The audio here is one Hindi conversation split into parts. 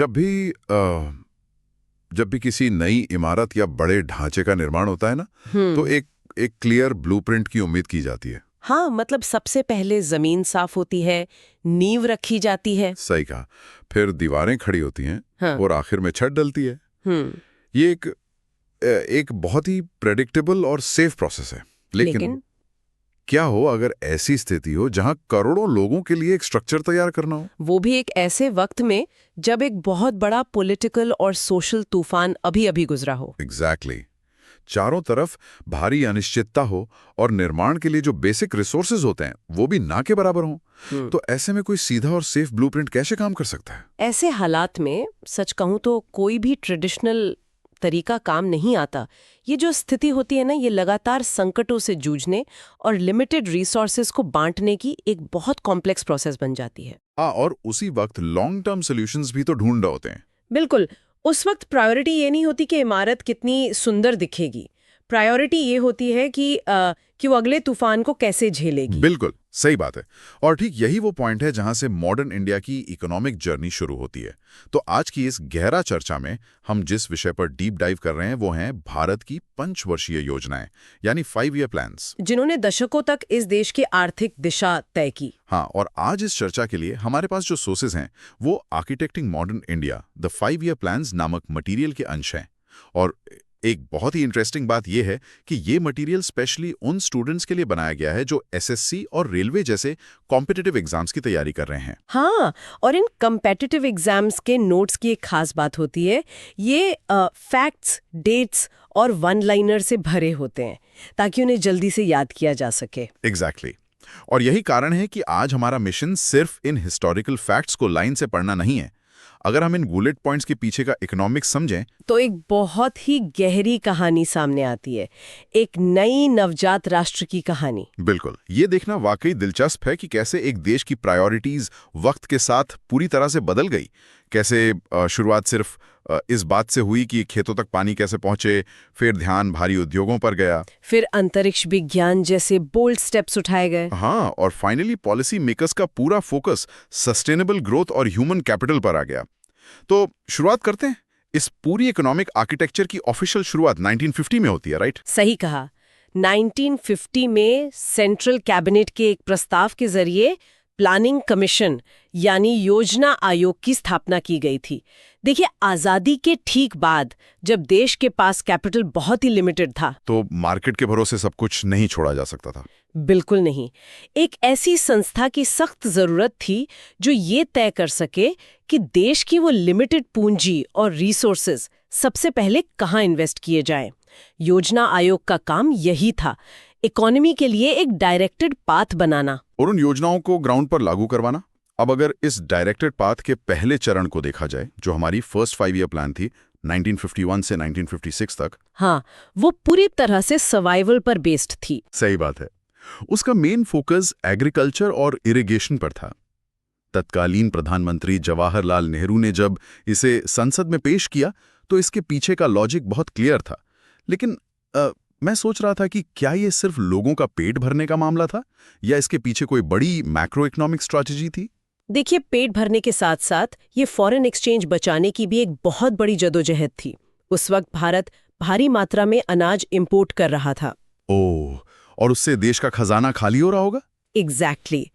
जब भी जब भी किसी नई इमारत या बड़े ढांचे का निर्माण होता है ना, तो एक क्लियर ब्लूप्रिंट की उम्मीद की जाती है। हाँ, मतलब सबसे पहले जमीन साफ होती है, नींव रखी जाती है। सही कहा। फिर दीवारें खड़ी होती हैं। हाँ। और आखिर में छत डलती है। ये एक बहुत ही प्रेडिक्टेबल और सेफ प्रोसेस है। लेकिन क्या हो अगर ऐसी स्थिति हो जहां करोड़ों लोगों के लिए एक स्ट्रक्चर तैयार करना हो, वो भी एक ऐसे वक्त में जब एक बहुत बड़ा पॉलिटिकल और सोशल तूफान अभी अभी गुजरा हो। एग्जैक्टली। चारों तरफ भारी अनिश्चितता हो और निर्माण के लिए जो बेसिक रिसोर्सेज होते हैं वो भी ना के बराबर हों। तो ऐसे में कोई सीधा और सेफ ब्लूप्रिंट कैसे काम कर सकता है? ऐसे हालात में सच कहूं तो कोई भी ट्रेडिशनल तरीका काम नहीं आता। ये जो स्थिति होती है ना, ये लगातार संकटों से जूझने और लिमिटेड रिसोर्सेज को बांटने की एक बहुत कॉम्प्लेक्स प्रोसेस बन जाती है। हाँ, और उसी वक्त लॉन्ग टर्म सॉल्यूशंस भी तो ढूंढ रहे होते हैं। बिल्कुल। उस वक्त प्रायोरिटी ये नहीं होती कि इमारत कितनी सुंदर दिखेगी। प्रायोरिटी ये होती है कि वो अगले तूफान को कैसे झेलेगी। बिल्कुल सही बात है। और ठीक यही वो पॉइंट है जहां से मॉडर्न इंडिया की इकोनॉमिक जर्नी शुरू होती है। तो आज की इस गहरा चर्चा में हम जिस विषय पर डीप डाइव कर रहे हैं वो हैं भारत की पंचवर्षीय योजनाएं, यानी 5 ईयर प्लान्स, जिन्होंने दशकों तक इस देश की आर्थिक दिशा तय की। हाँ, और आज इस चर्चा के लिए हमारे पास जो सोर्सेज हैं वो architecting modern India the 5 year plans नामक मटेरियल के अंश हैं। और एक बहुत ही इंटरेस्टिंग बात यह है कि ये मटेरियल स्पेशली उन स्टूडेंट्स के लिए बनाया गया है जो एसएससी और रेलवे जैसे कॉम्पिटिटिव एग्जाम्स की तैयारी कर रहे हैं। हाँ, और इन कॉम्पिटिटिव एग्जाम्स के नोट्स की एक खास बात होती है, ये फैक्ट्स, डेट्स और वन लाइनर से भरे होते हैं ताकि उन्हें जल्दी से याद किया जा सके। एग्जैक्टली। और यही कारण है कि आज हमारा मिशन सिर्फ इन हिस्टोरिकल फैक्ट्स को लाइन से पढ़ना नहीं है। अगर हम इन बुलेट पॉइंट्स के पीछे का इकोनॉमिक्स समझें तो एक बहुत ही गहरी कहानी सामने आती है, एक नई नवजात राष्ट्र की कहानी। बिल्कुल। ये देखना वाकई दिलचस्प है कि कैसे एक देश की प्रायोरिटीज वक्त के साथ पूरी तरह से बदल गई। कैसे शुरुआत सिर्फ इस बात से हुई कि खेतों तक पानी कैसे पहुंचे, फिर ध्यान भारी उद्योगों पर गया, फिर अंतरिक्ष विज्ञान जैसे बोल्ड स्टेप्स उठाए गए। हाँ, और फाइनली पॉलिसी मेकर्स का पूरा फोकस सस्टेनेबल ग्रोथ और ह्यूमन कैपिटल पर आ गया। तो शुरुआत करते हैं। इस पूरी इकोनॉमिक आर्किटेक्चर की ऑफिशियल शुरुआत 1950 में होती है, राइट? सही कहा। 1950 में सेंट्रल कैबिनेट के एक प्रस्ताव के जरिए प्लानिंग कमीशन यानी योजना आयोग की स्थापना की गई थी। देखिए, आजादी के ठीक बाद जब देश के पास कैपिटल बहुत ही लिमिटेड था, तो मार्केट के भरोसे सब कुछ नहीं छोड़ा जा सकता था। बिल्कुल नहीं। एक ऐसी संस्था की सख्त जरूरत थी जो ये तय कर सके कि देश की वो लिमिटेड पूंजी और रिसोर्सेज सबसे पहले कहाँ इन्वेस्ट किए जाएं। योजना आयोग का काम यही था, इकोनॉमी के लिए एक डायरेक्टेड पाथ बनाना और उन योजनाओं को ग्राउंड पर लागू करवाना। अब अगर इस डायरेक्टेड पाथ के पहले चरण को देखा जाए, जो हमारी फर्स्ट 5 ईयर प्लान थी 1951 से 1956 तक, हाँ, वो पूरी तरह से सर्वाइवल पर बेस्ड थी। सही बात है। उसका मेन फोकस एग्रीकल्चर और इरिगेशन पर था। तत्कालीन प्रधानमंत्री जवाहरलाल नेहरू ने जब इसे संसद में पेश किया तो इसके पीछे का लॉजिक बहुत क्लियर था। लेकिन मैं सोच रहा था कि क्या ये सिर्फ लोगों का पेट भरने का मामला था या इसके पीछे कोई बड़ी मैक्रो इकोनॉमिक स्ट्रैटेजी थी? देखिए, पेट भरने के साथ साथ ये फॉरेन एक्सचेंज बचाने की भी एक बहुत बड़ी जदोजहद थी। उस वक्त भारत भारी मात्रा में अनाज इंपोर्ट कर रहा था। ओह, और उससे देश का खजाना खाली हो रहा होगा? एग्जैक्टली।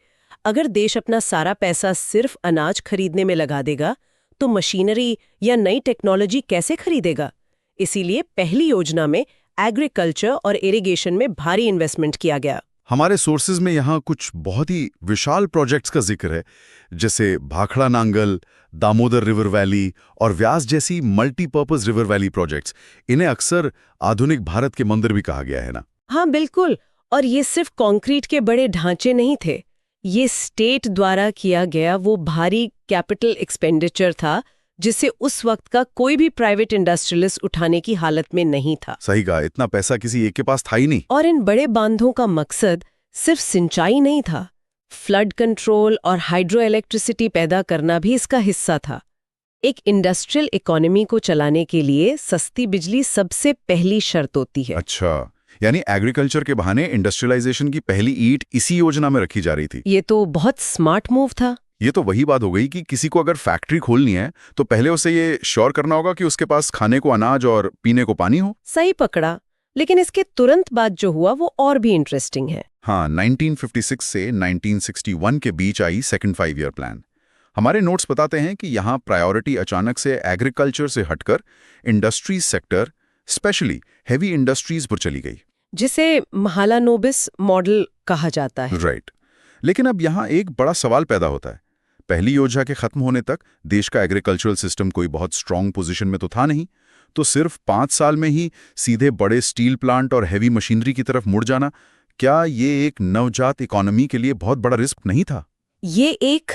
अगर देश अपना सारा पैसा सिर्फ अनाज खरीदने में लगा देगा तो मशीनरी या नई टेक्नोलॉजी कैसे खरीदेगा? इसीलिए पहली योजना में एग्रीकल्चर और इरिगेशन में भारी इन्वेस्टमेंट किया गया। हमारे सोर्सेज में यहाँ कुछ बहुत ही विशाल प्रोजेक्ट्स का जिक्र है, जैसे भाखड़ा नांगल, दामोदर रिवर वैली और व्यास जैसी मल्टीपर्पज रिवर वैली प्रोजेक्ट्स। इन्हें अक्सर आधुनिक भारत के मंदिर भी कहा गया है ना? हाँ, बिल्कुल। और ये सिर्फ कंक्रीट के बड़े ढांचे नहीं थे, ये स्टेट द्वारा किया गया वो भारी कैपिटल एक्सपेंडिचर था जिसे उस वक्त का कोई भी प्राइवेट इंडस्ट्रियलिस्ट उठाने की हालत में नहीं था। सही कहा, इतना पैसा किसी एक के पास था ही नहीं। और इन बड़े बांधों का मकसद सिर्फ सिंचाई नहीं था, फ्लड कंट्रोल और हाइड्रो इलेक्ट्रिसिटी पैदा करना भी इसका हिस्सा था। एक इंडस्ट्रियल इकोनॉमी को चलाने के लिए सस्ती बिजली सबसे पहली शर्त होती है। अच्छा, यानी एग्रीकल्चर के बहाने इंडस्ट्रियलाइजेशन की पहली ईंट इसी योजना में रखी जा रही थी। ये तो बहुत स्मार्ट मूव था। ये तो वही बात हो गई कि किसी को अगर फैक्ट्री खोलनी है तो पहले उसे ये श्योर करना होगा कि उसके पास खाने को अनाज और पीने को पानी हो। सही पकड़ा। लेकिन इसके तुरंत बाद जो हुआ वो और भी इंटरेस्टिंग है। हाँ, 1956 से 1961 के बीच आई सेकंड 5 ईयर प्लान। हमारे नोट्स बताते हैं कि यहाँ प्रायोरिटी अचानक से एग्रीकल्चर से हटकर industries sector, specially heavy industries पर चली गई, जिसे महालानोबिस मॉडल कहा जाता है। राइट। लेकिन अब यहाँ एक बड़ा सवाल पैदा होता है। पहली योजना के खत्म होने तक देश का एग्रीकल्चरल सिस्टम कोई बहुत स्ट्रांग पोजीशन में तो था नहीं, तो सिर्फ 5 साल में ही सीधे बड़े स्टील प्लांट और हैवी मशीनरी की तरफ मुड़ जाना, क्या ये एक नवजात इकोनॉमी के लिए बहुत बड़ा रिस्क नहीं था? ये एक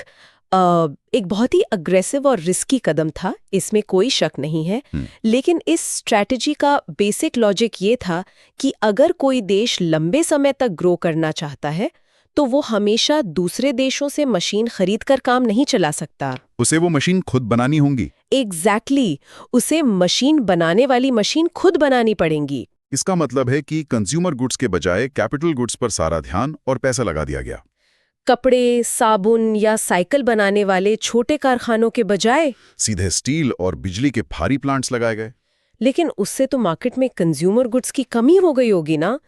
बहुत ही अग्रेसिव और रिस्की कदम था, इसमें कोई शक नहीं है। लेकिन इस स्ट्रैटेजी का बेसिक लॉजिक ये था कि अगर कोई देश लंबे समय तक ग्रो करना चाहता है तो वो हमेशा दूसरे देशों से मशीन खरीद कर काम नहीं चला सकता। उसे वो मशीन खुद बनानी होंगी। एग्जैक्टली, उसे मशीन बनाने वाली मशीन खुद बनानी पड़ेंगी। इसका मतलब है कि कंज्यूमर गुड्स के बजाय कैपिटल गुड्स पर सारा ध्यान और पैसा लगा दिया गया। कपड़े, साबुन या साइकिल बनाने वाले छोटे कारखानों के बजाय सीधे स्टील और बिजली के भारी प्लांट्स लगाए गए। लेकिन उससे तो मार्केट में कंज्यूमर गुड्स की कमी हो गई होगी ना,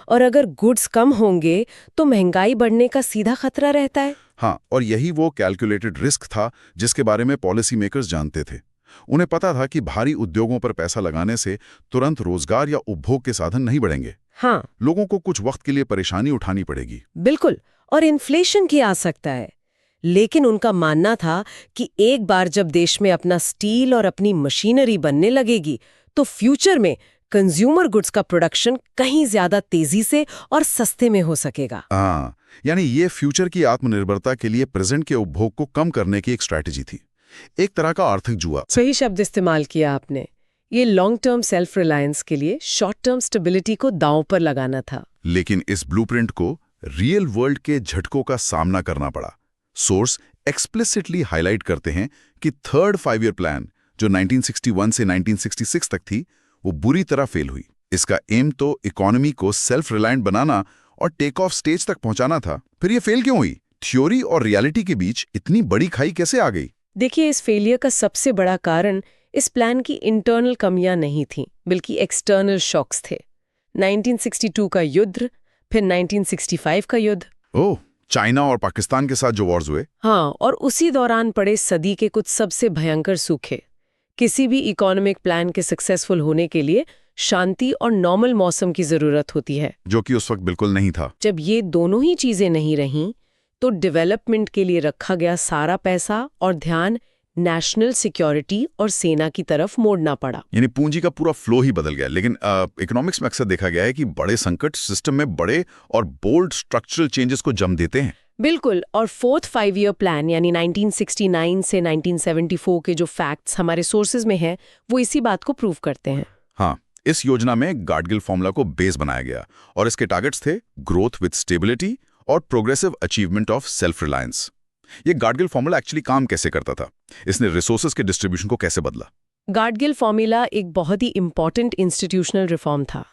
और अगर गुड्स कम होंगे तो महंगाई बढ़ने का सीधा खतरा रहता है। हाँ, और यही वो कैलकुलेटेड रिस्क था जिसके बारे में पॉलिसी मेकर्स जानते थे। उन्हें पता था कि भारी उद्योगों पर पैसा लगाने से तुरंत रोजगार या उपभोग के साधन नहीं बढ़ेंगे। हाँ, लोगों को कुछ वक्त के लिए परेशानी उठानी पड़ेगी। बिल्कुल, और इन्फ्लेशन की आ सकता है। लेकिन उनका मानना था कि एक बार जब देश में अपना स्टील और अपनी मशीनरी बनने लगेगी तो फ्यूचर में कंज्यूमर गुड्स का प्रोडक्शन कहीं ज्यादा तेजी से और सस्ते में हो सकेगा। हाँ, यानी ये फ्यूचर की आत्मनिर्भरता के लिए प्रेजेंट के उपभोग को कम करने की एक स्ट्रैटेजी थी, एक तरह का आर्थिक जुआ। सही शब्द इस्तेमाल किया आपने। ये लॉन्ग टर्म सेल्फ रिलायंस के लिए शॉर्ट टर्म स्टेबिलिटी को दांव पर लगाना था। लेकिन इस ब्लूप्रिंट को रियल वर्ल्ड के झटकों का सामना करना पड़ा। सोर्स एक्सप्लिसिटली हाईलाइट करते हैं कि थर्ड 5 ईयर प्लान, जो 1961 से 1966 तक थी, वो बुरी तरह फेल हुई। इसका एम तो इकोनॉमी को सेल्फ रिलायंट बनाना और टेक ऑफ स्टेज तक पहुंचाना था। फिर ये फेल क्यों हुई? थ्योरी और रियलिटी के बीच इतनी बड़ी खाई कैसे आ गई? देखिए, इस फेलियर का सबसे बड़ा कारण इस प्लान की इंटरनल कमियां नहीं थी, बल्कि एक्सटर्नल शॉक्स थे। 1962 का युद्ध, फिर 1965 का युद्ध। ओह, चाइना और पाकिस्तान के साथ जो वॉर्स हुए। हाँ, और उसी दौरान पड़े सदी के कुछ सबसे भयंकर सूखे। किसी भी इकोनॉमिक प्लान के सक्सेसफुल होने के लिए शांति और नॉर्मल मौसम की जरूरत होती है, जो कि उस वक्त बिल्कुल नहीं था। जब ये दोनों ही चीजें नहीं रहीं तो डेवलपमेंट के लिए रखा गया सारा पैसा और ध्यान नेशनल सिक्योरिटी और सेना की तरफ मोड़ना पड़ा। यानी पूंजी का पूरा फ्लो ही बदल गया। लेकिन इकोनॉमिक्स में अक्सर देखा गया है कि बड़े संकट सिस्टम में बड़े और बोल्ड स्ट्रक्चरल चेंजेस को जन्म देते हैं। बिल्कुल, और फोर्थ 5 ईयर प्लान यानी 1969 से 1974 के जो फैक्ट्स हमारे सोर्सेज में हैं, वो इसी बात को प्रूव करते हैं। हाँ, इस योजना में गाडगिल फॉर्मूला को बेस बनाया गया और इसके टारगेट्स थे ग्रोथ विद स्टेबिलिटी और progressive achievement of self reliance. ये गाडगिल फॉर्मूला एक्चुअली काम कैसे करता था? इसने रिसोर्सेज के डिस्ट्रीब्यूशन को कैसे बदला? गाडगिल फॉर्मूला एक बहुत ही इंपॉर्टेंट इंस्टीट्यूशनल रिफॉर्म था।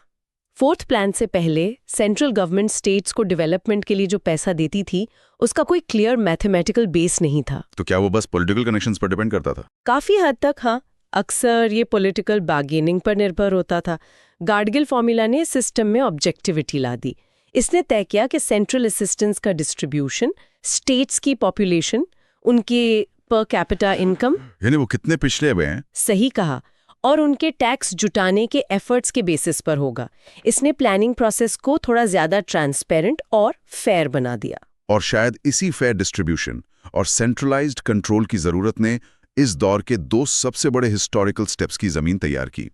फोर्थ प्लान से पहले सेंट्रल गवर्नमेंट स्टेट्स को डेवलपमेंट के लिए जो पैसा देती थी, उसका कोई क्लियर मैथमेटिकल बेस नहीं था। तो क्या वो बस पॉलिटिकल कनेक्शंस पर डिपेंड करता था? काफी हद तक हाँ, अक्सर ये पॉलिटिकल बार्गेनिंग पर निर्भर होता था। गाडगिल फॉर्मूला ने सिस्टम में ऑब्जेक्टिविटी ला दी। इसने तय किया कि सेंट्रल असिस्टेंस का डिस्ट्रीब्यूशन स्टेट्स की पॉपुलेशन, उनके पर कैपिटा इनकम, यानी वो कितने पिछले हुए हैं, सही कहा, और उनके टैक्स जुटाने के एफर्ट्स के बेसिस पर होगा। इसने प्लानिंग प्रोसेस को थोड़ा ज्यादा ट्रांसपेरेंट और फेयर बना दिया। और शायद इसी फेयर डिस्ट्रीब्यूशन और सेंट्रलाइज्ड कंट्रोल की जरूरत ने इस दौर के 2 सबसे बड़े हिस्टोरिकल स्टेप्स की जमीन तैयार की।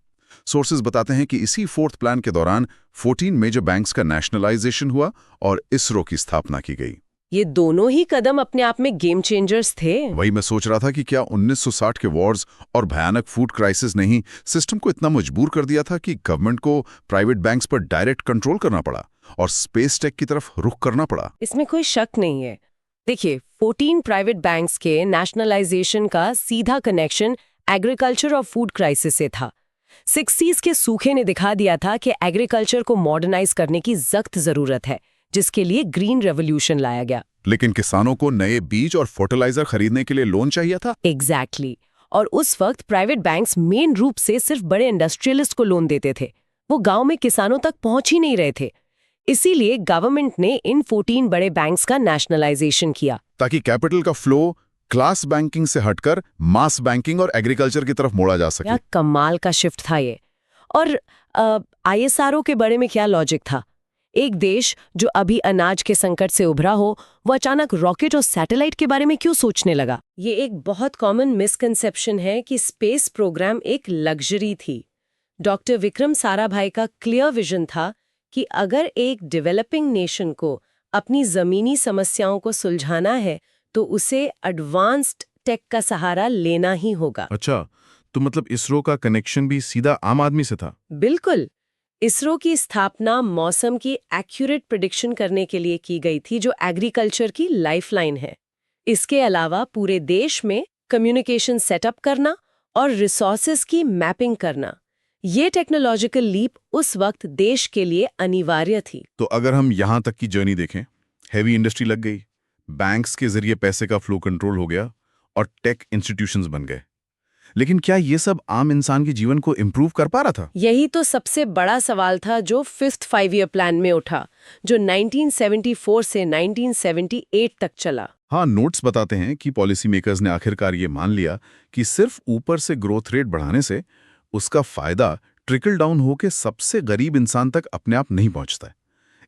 सोर्सेज बताते हैं कि इसी फोर्थ प्लान के दौरान 14 मेजर बैंक्स का नेशनलाइजेशन हुआ और इसरो की स्थापना की गई। ये दोनों ही कदम अपने आप में गेम चेंजर्स थे। वही मैं सोच रहा था कि क्या 1960 के वॉर्स और भयानक फूड क्राइसिस ने ही सिस्टम को इतना मजबूर कर दिया था कि गवर्नमेंट को प्राइवेट बैंक्स पर डायरेक्ट कंट्रोल करना पड़ा और स्पेस टेक की तरफ रुख करना पड़ा? इसमें कोई शक नहीं है। देखिए, 14 प्राइवेट बैंक्स के नेशनलाइजेशन का सीधा कनेक्शन एग्रीकल्चर और फूड क्राइसिस से था। 60s के सूखे ने दिखा दिया था कि एग्रीकल्चर को मॉडर्नाइज करने की सख्त जरूरत है, जिसके लिए ग्रीन रेवोल्यूशन लाया गया। लेकिन किसानों को नए बीज और फर्टिलाइजर खरीदने के लिए लोन चाहिए था। एग्जैक्टली और उस वक्त प्राइवेट बैंक्स मेन रूप से सिर्फ बड़े इंडस्ट्रियलिस्ट को लोन देते थे। वो गांव में किसानों तक पहुंच ही नहीं रहे थे। इसीलिए गवर्नमेंट ने इन 14 बड़े बैंक्स का नेशनलाइजेशन किया, ताकि कैपिटल का फ्लो क्लास बैंकिंग से हटकर मास बैंकिंग और एग्रीकल्चर की तरफ मोड़ा जा सके। क्या कमाल का शिफ्ट था ये। और आईएसआरओ के बारे में क्या लॉजिक था? एक देश जो अभी अनाज के संकट से उभरा हो, वो अचानक रॉकेट और सैटेलाइट के बारे में क्यों सोचने लगा? ये एक बहुत कॉमन मिसकंसेप्शन है कि स्पेस प्रोग्राम एक लग्जरी थी। डॉक्टर विक्रम साराभाई का क्लियर विजन था कि अगर एक डेवलपिंग नेशन को अपनी जमीनी समस्याओं को सुलझाना है तो उसे एडवांस्ड टेक का सहारा लेना ही होगा। अच्छा, तो मतलब इसरो का कनेक्शन भी सीधा आम आदमी से था? बिल्कुल। इसरो की स्थापना मौसम की एक्यूरेट प्रेडिक्शन करने के लिए की गई थी, जो एग्रीकल्चर की लाइफलाइन है। इसके अलावा पूरे देश में कम्युनिकेशन सेटअप करना और रिसोर्सेज की मैपिंग करना, ये टेक्नोलॉजिकल लीप उस वक्त देश के लिए अनिवार्य थी। तो अगर हम यहाँ तक की जर्नी देखें, हैवी इंडस्ट्री लग गई, बैंक्स के जरिए पैसे का फ्लो कंट्रोल हो गया और टेक इंस्टीट्यूशंस बन गए। लेकिन क्या ये सब आम इंसान के जीवन को इम्प्रूव कर पा रहा था? यही तो सबसे बड़ा सवाल था जो 5th 5-year प्लान में उठा, जो 1974 से 1978 तक चला। हाँ, नोट्स बताते हैं कि पॉलिसी मेकर्स ने आखिरकार ये मान लिया कि सिर्फ ऊपर से ग्रोथ रेट बढ़ाने से उसका फायदा ट्रिकल डाउन होकर सबसे गरीब इंसान तक अपने आप नहीं पहुंचता है।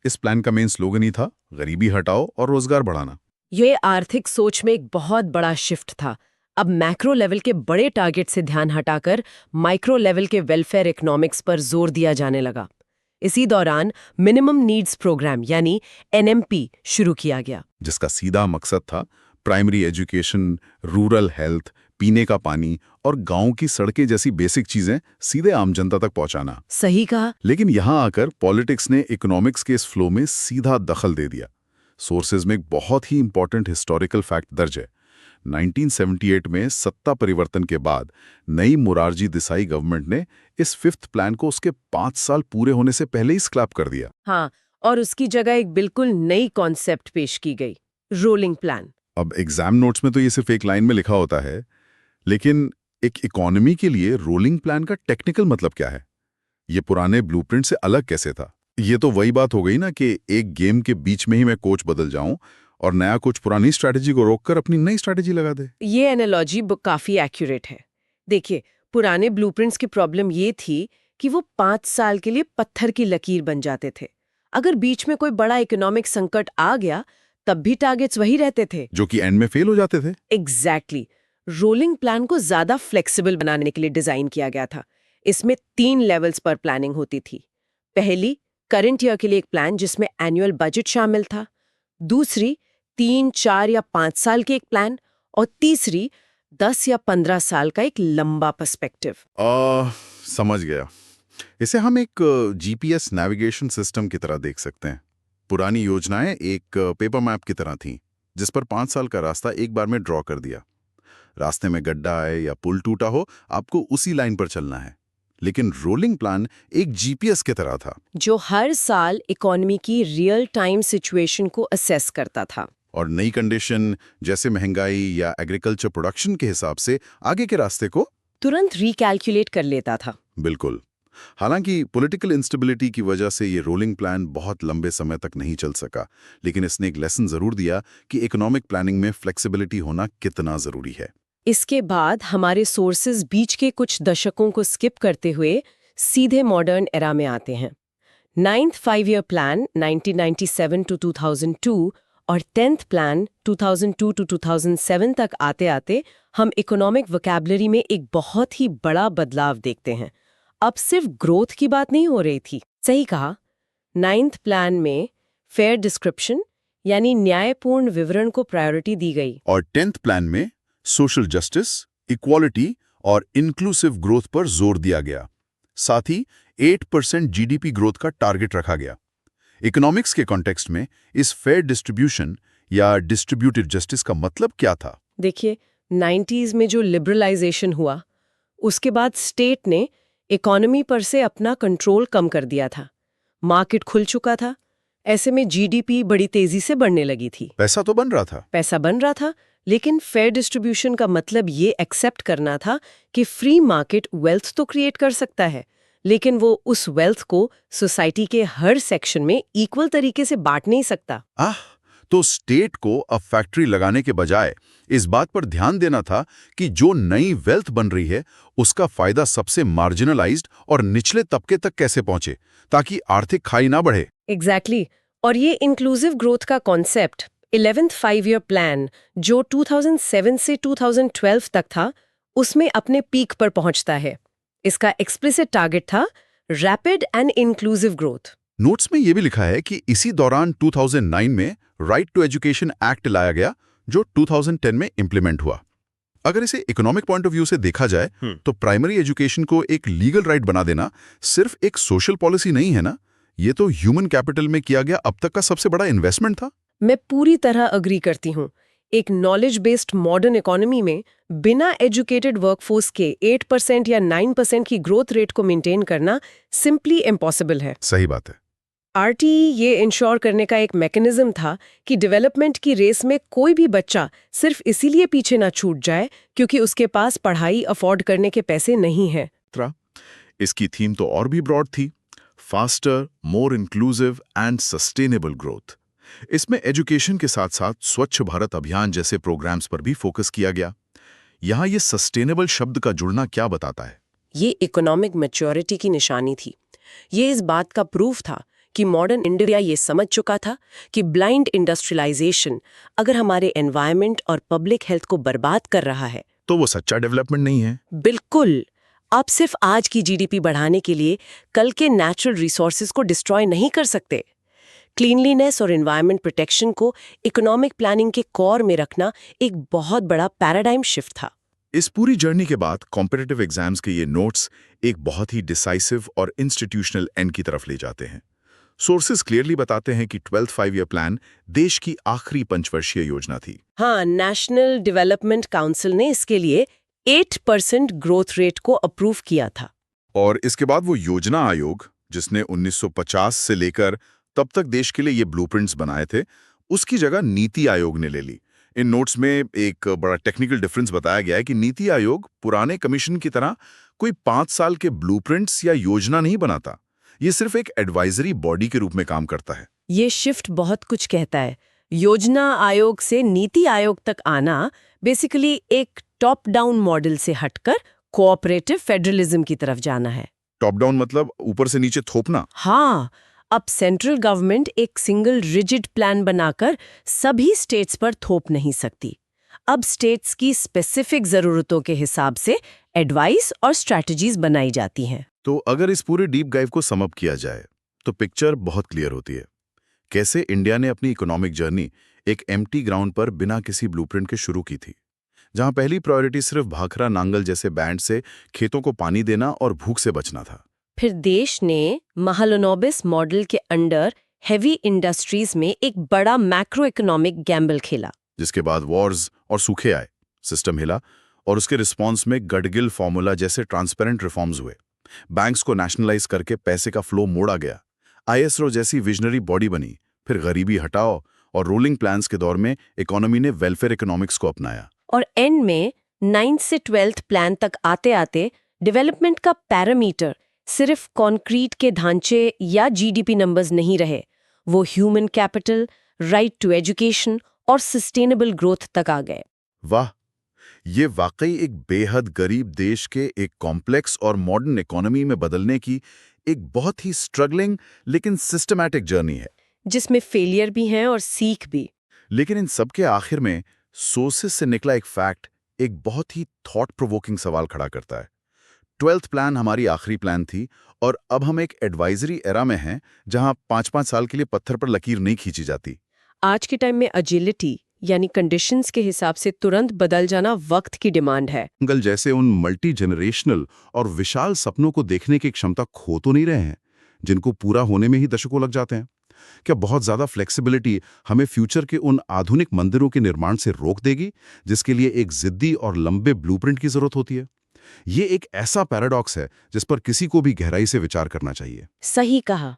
इस प्लान का मेन स्लोगन ही था, गरीबी हटाओ और रोजगार बढ़ाना। ये आर्थिक सोच में एक बहुत बड़ा शिफ्ट था। अब मैक्रो लेवल के बड़े टारगेट से ध्यान हटाकर माइक्रो लेवल के वेलफेयर इकोनॉमिक्स पर जोर दिया जाने लगा। इसी दौरान मिनिमम नीड्स प्रोग्राम यानी एनएमपी शुरू किया गया, जिसका सीधा मकसद था प्राइमरी एजुकेशन, रूरल हेल्थ, पीने का पानी और गांव की सड़कें जैसी बेसिक चीजें सीधे आम जनता तक पहुंचाना। सही कहा। लेकिन यहां आकर पॉलिटिक्स ने इकोनॉमिक्स के इस फ्लो में सीधा दखल दे दिया। सोर्सेज में एक बहुत ही इंपॉर्टेंट हिस्टोरिकल फैक्ट दर्ज है। 1978 में सत्ता परिवर्तन के बाद नई मोरारजी देसाई गवर्नमेंट ने इस 5th प्लान को उसके 5 साल पूरे होने से पहले ही स्क्रैप कर दिया। हाँ, और उसकी जगह एक बिल्कुल नई कॉन्सेप्ट पेश की गई, रोलिंग प्लान। अब एग्जाम नोट्स में तो ये सिर्फ एक लाइन में लिखा होता है, लेकिन एक इकोनॉमी के लिए रोलिंग प्लान का टेक्निकल मतलब क्या है? ये पुराने ब्लूप्रिंट से अलग कैसे था? ये तो वही बात हो गई ना कि एक गेम के बीच में ही मैं कोच बदल जाऊं और नया कोच पुरानी स्ट्रैटेजी को रोककर अपनी नई स्ट्रैटेजी लगा दे। ये एनालॉजी काफी एक्यूरेट है। देखिए, पुराने ब्लूप्रिंट्स की प्रॉब्लम ये थी कि वो 5 साल के लिए पत्थर की लकीर बन जाते थे। अगर बीच में कोई बड़ा इकोनॉमिक संकट आ गया, तब भी टारगेट्स वही रहते थे, जो कि एंड में फेल हो जाते थे। एग्जैक्टली। रोलिंग प्लान को ज्यादा फ्लेक्सिबल बनाने के लिए डिजाइन किया गया था। इसमें 3 लेवल्स पर प्लानिंग होती थी। पहली, करंट ईयर के लिए एक प्लान जिसमें एनुअल बजट शामिल था। दूसरी, 3, 4 या 5 साल के एक प्लान। और तीसरी, 10 या 15 साल का एक लंबा पर्सपेक्टिव। समझ गया। इसे हम एक जीपीएस नेविगेशन सिस्टम की तरह देख सकते हैं। पुरानी योजनाएं एक पेपर मैप की तरह थीं, जिस पर 5 साल का रास्ता एक बार में ड्रॉ कर दिया। रास्ते में गड्ढा आए या पुल टूटा हो, आपको उसी लाइन पर चलना है। लेकिन रोलिंग प्लान एक जीपीएस की तरह था, जो हर साल इकोनॉमी की रियल टाइम सिचुएशन को असेस करता था और नई कंडीशन जैसे महंगाई या एग्रीकल्चर प्रोडक्शन के हिसाब से आगे के रास्ते को तुरंत रिकैलकुलेट कर लेता था। बिल्कुल। हालांकि पॉलिटिकल इंस्टेबिलिटी की वजह से ये रोलिंग प्लान बहुत लंबे समय तक नहीं चल सका, लेकिन इसने एक लेसन जरूर दिया कि इकोनॉमिक प्लानिंग में फ्लेक्सिबिलिटी होना कितना जरूरी है। इसके बाद हमारे सोर्सेज बीच के कुछ दशकों को स्किप करते हुए सीधे मॉडर्न एरा में आते हैं। 9th 5-year प्लान 1997 to 2002 और 10th प्लान 2002 to 2007 तक आते आते हम इकोनॉमिक वोकैबुलरी में एक बहुत ही बड़ा बदलाव देखते हैं। अब सिर्फ ग्रोथ की बात नहीं हो रही थी। सही कहा। 9th प्लान में फेयर डिस्क्रिप्शन यानी न्यायपूर्ण विवरण को प्रायोरिटी दी गई, और 10th प्लान में सोशल जस्टिस, इक्वालिटी और इंक्लूसिव ग्रोथ पर जोर दिया गया। साथ ही 8% जीडीपी ग्रोथ का टारगेट रखा गया। इकोनॉमिक्स के कॉन्टेक्स्ट में इस फेयर डिस्ट्रीब्यूशन या डिस्ट्रीब्यूटेड जस्टिस का मतलब क्या था? देखिए, 90s में जो लिबरलाइजेशन हुआ, उसके बाद स्टेट ने इकोनॉमी पर से अपना कंट्रोल कम कर दिया था। मार्केट खुल चुका था, ऐसे में जीडीपी बड़ी तेजी से बढ़ने लगी थी। पैसा तो बन रहा था। पैसा बन रहा था, लेकिन फेयर डिस्ट्रीब्यूशन का मतलब ये एक्सेप्ट करना था कि फ्री मार्केट वेल्थ तो क्रिएट कर सकता है, लेकिन वो उस वेल्थ को सोसाइटी के हर सेक्शन में इक्वल तरीके से बांट नहीं सकता। तो स्टेट को अब फैक्ट्री लगाने के बजाय इस बात पर ध्यान देना था कि जो नई वेल्थ बन रही है उसका फायदा सबसे मार्जिनलाइज्ड और निचले तबके तक कैसे पहुंचे, ताकि आर्थिक खाई ना बढ़े। एग्जैक्टली। और ये इंक्लूसिव ग्रोथ का कॉन्सेप्ट 11th 5-year प्लान जो 2007 से 2012 तक था, उसमें अपने पीक पर पहुंचता है। इसका एक्सप्लिसिट टारगेट था rapid and inclusive growth. Notes में यह भी लिखा है कि इसी दौरान 2009 में राइट टू एजुकेशन एक्ट लाया गया, जो 2010 में इंप्लीमेंट हुआ। अगर इसे इकोनॉमिक पॉइंट ऑफ व्यू से देखा जाए तो प्राइमरी एजुकेशन को एक लीगल राइट बना देना सिर्फ एक सोशल पॉलिसी नहीं है ना, ये तो ह्यूमन कैपिटल में किया गया अब तक का सबसे बड़ा इन्वेस्टमेंट था। मैं पूरी तरह अग्री करती हूँ। एक नॉलेज बेस्ड मॉडर्न इकोनॉमी में बिना एजुकेटेड वर्कफोर्स के 8% या 9% की ग्रोथ रेट को मेंटेन करना सिंपली इम्पॉसिबल है। सही बात है। आरटीई ये इंश्योर करने का एक मैकेनिज्म था कि डेवलपमेंट की रेस में कोई भी बच्चा सिर्फ इसीलिए पीछे ना छूट जाए क्योंकि उसके पास पढ़ाई अफोर्ड करने के पैसे नहीं हैं। इसकी थीम तो और भी ब्रॉड थी, faster, more inclusive and sustainable growth. इसमें एजुकेशन के साथ साथ स्वच्छ भारत अभियान जैसे प्रोग्राम्स पर भी फोकस किया गया। यहाँ ये सस्टेनेबल शब्द का जुड़ना क्या बताता है? ये इकोनॉमिक मैच्योरिटी की निशानी थी। ये इस बात का प्रूफ था कि मॉडर्न इंडिया ये समझ चुका था कि ब्लाइंड इंडस्ट्रियलाइजेशन अगर हमारे एनवायरनमेंट और पब्लिक हेल्थ को बर्बाद कर रहा है तो वो सच्चा डेवलपमेंट नहीं है। बिल्कुल। आप सिर्फ आज की जीडीपी बढ़ाने के लिए कल के नेचुरल रिसोर्सेज को डिस्ट्रॉय नहीं कर सकते। क्लीनलीनेस और एनवायरनमेंट प्रोटेक्शन को इकोनॉमिक प्लानिंग के कोर में रखना एक बहुत बड़ा पैराडाइम शिफ्ट था। इस पूरी जर्नी के बाद कॉम्पिटिटिव एग्जाम्स के ये नोट्स एक बहुत ही डिसाइसिव और इंस्टीट्यूशनल एंड की तरफ ले जाते हैं। सोर्सेज क्लियरली बताते हैं कि 12th 5-year प्लान देश की आखिरी पंचवर्षीय योजना थी। हाँ, नेशनल डेवलपमेंट काउंसिल ने इसके लिए 8% ग्रोथ रेट को अप्रूव किया था। और इसके बाद वो योजना आयोग, जिसने 1950 से लेकर तब तक देश के लिए ये ब्लूप्रिंट्स बनाए थे, उसकी जगह नीति आयोग ने ले ली। इन नोट्स में एक बड़ा टेक्निकल डिफरेंस बताया गया है कि नीति आयोग पुराने कमीशन की तरह कोई 5 साल के ब्लूप्रिंट्स या योजना नहीं बनाता, ये सिर्फ एक एडवाइजरी बॉडी के रूप में काम करता है। ये शिफ्ट बहुत कुछ कहता है। योजना आयोग से नीति आयोग तक आना बेसिकली एक टॉप डाउन मॉडल से हटकर कोऑपरेटिव फेडरलिज्म की तरफ जाना है। टॉप डाउन मतलब ऊपर से नीचे थोपना? हाँ, अब सेंट्रल गवर्नमेंट एक सिंगल रिजिड प्लान बनाकर सभी स्टेट्स पर थोप नहीं सकती। अब स्टेट्स की स्पेसिफिक जरूरतों के हिसाब से एडवाइस और स्ट्रैटेजीज बनाई जाती हैं। तो अगर इस पूरे डीप डाइव को सम अप किया जाए तो पिक्चर बहुत क्लियर होती है। कैसे इंडिया ने अपनी इकोनॉमिक जर्नी एक एम्प्टी ग्राउंड पर बिना किसी ब्लूप्रिंट के शुरू की थी, जहां पहली प्रायोरिटी सिर्फ भाखड़ा नांगल जैसे बैंड से खेतों को पानी देना और भूख से बचना था। फिर देश ने महालनोबिस मॉडल के अंडर हेवी इंडस्ट्रीज में एक बड़ा मैक्रो इकोनॉमिक गैम्बल खेला, जिसके बाद वॉर्स और सूखे आए, सिस्टम हिला और उसके रिस्पॉन्स में गडगिल फॉर्मूला जैसे ट्रांसपेरेंट रिफॉर्म्स हुए। बैंक्स को नेशनलाइज करके पैसे का फ्लो मोड़ा गया। आईएसआरओ जैसी विजनरी बॉडी बनी। फिर गरीबी हटाओ और रोलिंग प्लान्स के दौर में इकोनॉमी ने वेलफेयर इकोनॉमिक्स को अपनाया। और एंड में 9th से 12th प्लान तक आते आते डेवलपमेंट का पैरामीटर सिर्फ कॉन्क्रीट के ढांचे या जीडीपी नंबर्स नहीं रहे, वो human capital, right to education और सस्टेनेबल ग्रोथ तक आ गए। वाह, ये वाकई एक बेहद गरीब देश के एक कॉम्प्लेक्स और मॉडर्न इकोनॉमी में बदलने की एक बहुत ही स्ट्रगलिंग लेकिन सिस्टमैटिक जर्नी है, जिसमें फेलियर भी हैं और सीख भी। लेकिन इन सब के आखिर में सोर्सेस से निकला एक फैक्ट एक बहुत ही थॉट प्रोवोकिंग सवाल खड़ा करता है। 12th प्लान हमारी आखिरी प्लान थी और अब हम एक एडवाइजरी एरा में हैं जहां 5-5 साल के लिए पत्थर पर लकीर नहीं खींची जाती। आज के टाइम में एजिलिटी यानी कंडीशंस के हिसाब से तुरंत बदल जाना वक्त की डिमांड है। जंगल जैसे उन मल्टी जनरेशनल और विशाल सपनों को देखने की क्षमता खो तो नहीं रहे हैं, जिनको पूरा होने में ही दशकों लग जाते हैं। क्या बहुत ज्यादा फ्लेक्सिबिलिटी हमें फ्यूचर के उन आधुनिक मंदिरों के निर्माण से रोक देगी, जिसके लिए एक जिद्दी और लंबे ब्लूप्रिंट की जरूरत होती है? ये एक ऐसा पैराडॉक्स है जिस पर किसी को भी गहराई से विचार करना चाहिए। सही कहा।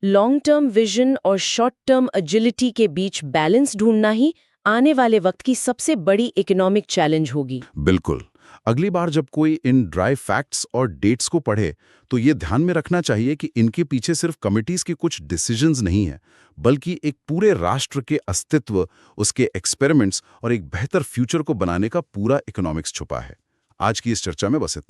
लॉन्ग टर्म विजन और शॉर्ट टर्म एजिलिटी के बीच बैलेंस ढूंढना ही आने वाले वक्त की सबसे बड़ी इकोनॉमिक चैलेंज होगी। बिल्कुल। अगली बार जब कोई इन ड्राई फैक्ट्स और डेट्स को पढ़े तो ये ध्यान में रखना चाहिए कि इनके पीछे सिर्फ कमिटीज के कुछ डिसीजंस नहीं है, बल्कि एक पूरे राष्ट्र के अस्तित्व, उसके एक्सपेरिमेंट्स और एक बेहतर फ्यूचर को बनाने का पूरा इकोनॉमिक्स छुपा है। आज की इस चर्चा में बस इतना।